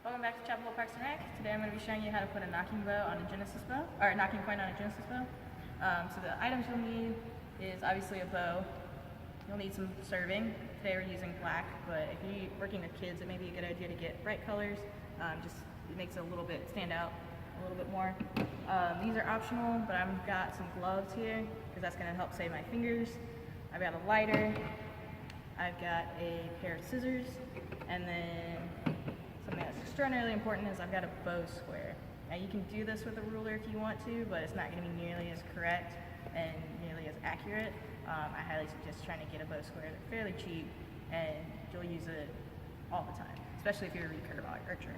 Welcome back to Chapel Hill Parks and Rec. Today I'm going to be showing you how to put a knocking bow on a Genesis bow, or a knocking point on a Genesis bow. So the items you'll need is obviously a bow. You'll need some serving. Today we're using black, but if you're working with kids, it may be a good idea to get bright colors. Just it makes it a little bit stand out a little bit more. These are optional, but I've got some gloves here because that's going to help save my fingers. I've got a lighter. I've got a pair of scissors, and then something that's extraordinarily important is I've got a bow square. Now you can do this with a ruler if you want to, but it's not going to be nearly as correct and nearly as accurate. I highly suggest trying to get a bow square. They're fairly cheap and you'll use it all the time, especially if you're a recurve archer.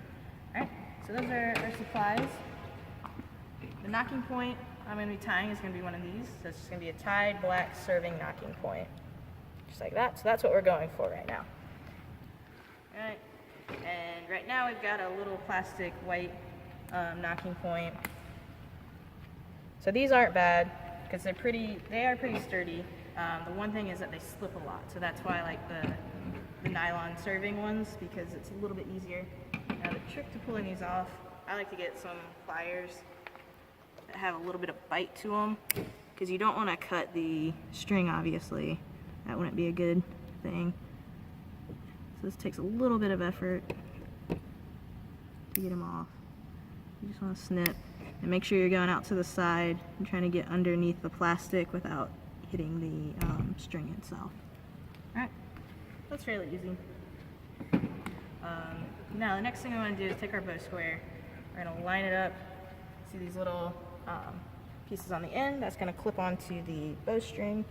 Alright, so those are our supplies. The knocking point I'm going to be tying is going to be one of these. So it's just going to be a tied black serving knocking point. Just like that. So that's what we're going for right now. Alright. And right now we've got a little plastic white knocking point. So these aren't bad because they are pretty sturdy. The one thing is that they slip a lot, so that's why I like the nylon serving ones, because it's a little bit easier. Now the trick to pulling these off, I like to get some pliers that have a little bit of bite to them, because you don't want to cut the string, obviously. That wouldn't be a good thing. So this takes a little bit of effort to get them off. You just want to snip and make sure you're going out to the side and trying to get underneath the plastic without hitting the string itself. Alright, that's fairly easy. Now the next thing I want to do is take our bow square. We're going to line it up. See these little pieces on the end? That's going to clip onto the bowstring.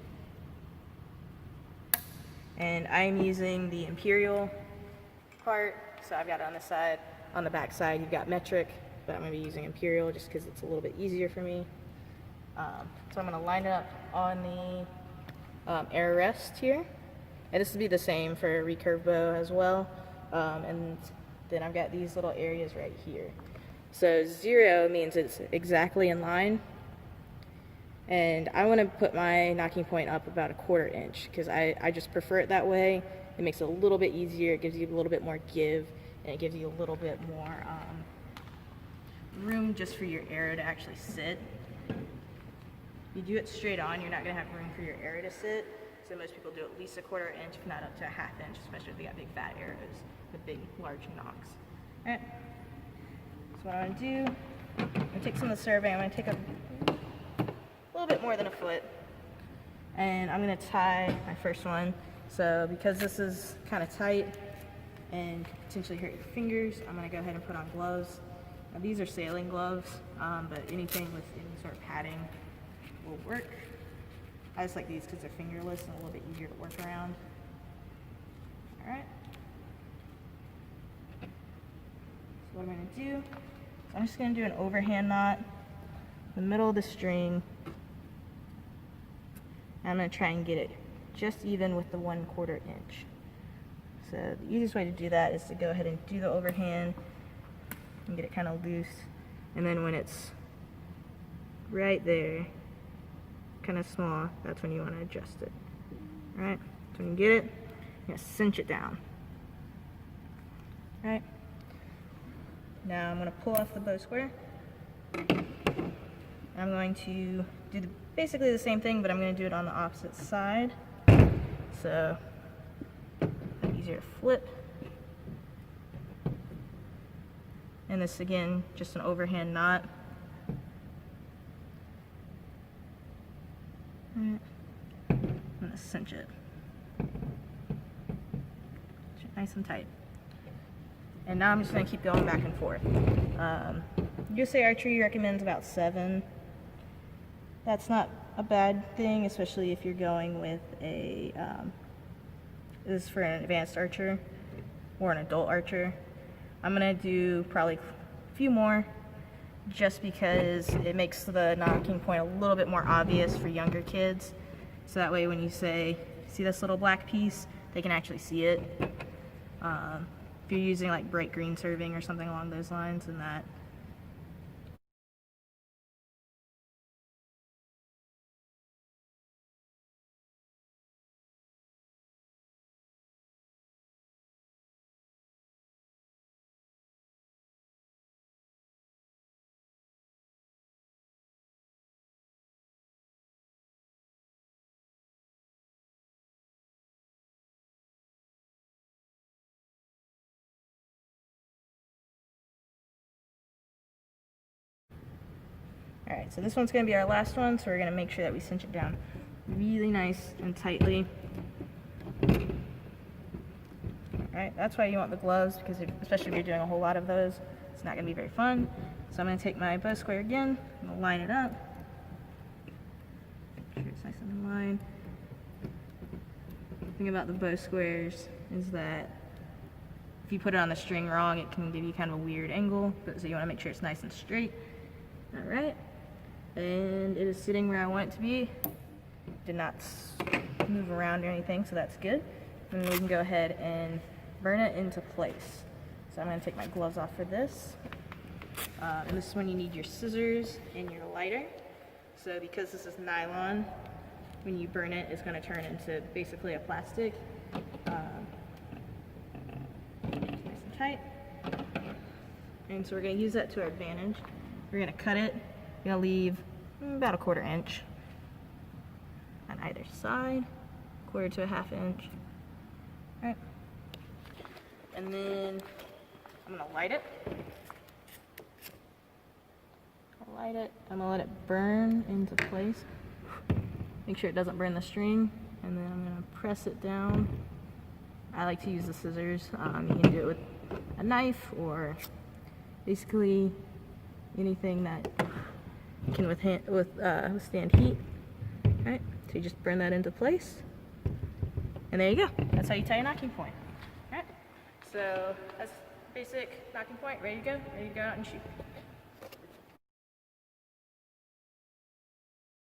And I'm using the imperial part, so I've got it on the side. On the back side you've got metric, but I'm going to be using imperial just because it's a little bit easier for me. So I'm going to line it up on the air rest here, and this will be the same for a recurve bow as well. And then I've got these little areas right here. So 0 means it's exactly in line. And I want to put my knocking point up about 1/4 inch because I just prefer it that way. It makes it a little bit easier, it gives you a little bit more give, and it gives you a little bit more room just for your arrow to actually sit. If you do it straight on, you're not going to have room for your arrow to sit, so most people do at least 1/4 inch, if not up to 1/2 inch, especially if they got big fat arrows with big large nocks. Alright, so what I'm going to do, I'm going to take some of the survey, I'm going to take a little bit more than 1 foot, and I'm going to tie my first one. So because this is kind of tight and could potentially hurt your fingers, I'm going to go ahead and put on gloves. Now these are sailing gloves, but anything with any sort of padding will work. I just like these because they're fingerless and a little bit easier to work around. Alright, so what I'm going to do, I'm just going to do an overhand knot in the middle of the string. I'm going to try and get it just even with the 1/4 inch. So the easiest way to do that is to go ahead and do the overhand and get it kind of loose, and then when it's right there, kind of small, that's when you want to adjust it. Alright, so when you get it, you're going to cinch it down. Alright, now I'm going to pull off the bow square. I'm going to do basically the same thing, but I'm going to do it on the opposite side. So, it's easier to flip. And this again, just an overhand knot. I'm going to cinch it. Nice and tight. And now I'm just going to keep going back and forth. USA Archery recommends about 7. That's not a bad thing, especially if you're going with a, this is for an advanced archer or an adult archer. I'm going to do probably a few more just because it makes the knocking point a little bit more obvious for younger kids. So that way when you say, see this little black piece, they can actually see it. If you're using like bright green serving or something along those lines, then that Alright, so this one's going to be our last one, so we're going to make sure that we cinch it down really nice and tightly. Alright, that's why you want the gloves, because especially if you're doing a whole lot of those, it's not going to be very fun. So I'm going to take my bow square again, I'm going to line it up. Make sure it's nice and in line. The thing about the bow squares is that if you put it on the string wrong, it can give you kind of a weird angle, so you want to make sure it's nice and straight. Alright, and it is sitting where I want it to be. Did not move around or anything, so that's good. And then we can go ahead and burn it into place. So I'm going to take my gloves off for this. And this is when you need your scissors and your lighter. So because this is nylon, when you burn it, it's going to turn into basically a plastic. Nice and tight. And so we're going to use that to our advantage. We're going to cut it. We're going to leave about a 1/4 inch on either side, 1/4 to a 1/2 inch. Alright. And then I'm going to light it. I'll light it. I'm going to let it burn into place. Make sure it doesn't burn the string. And then I'm going to press it down. I like to use the scissors. You can do it with a knife or basically anything that can withstand heat. Alright, so you just burn that into place. And there you go. That's how you tie a nocking point. Alright, so that's basic nocking point. Ready to go? Ready to go out and shoot.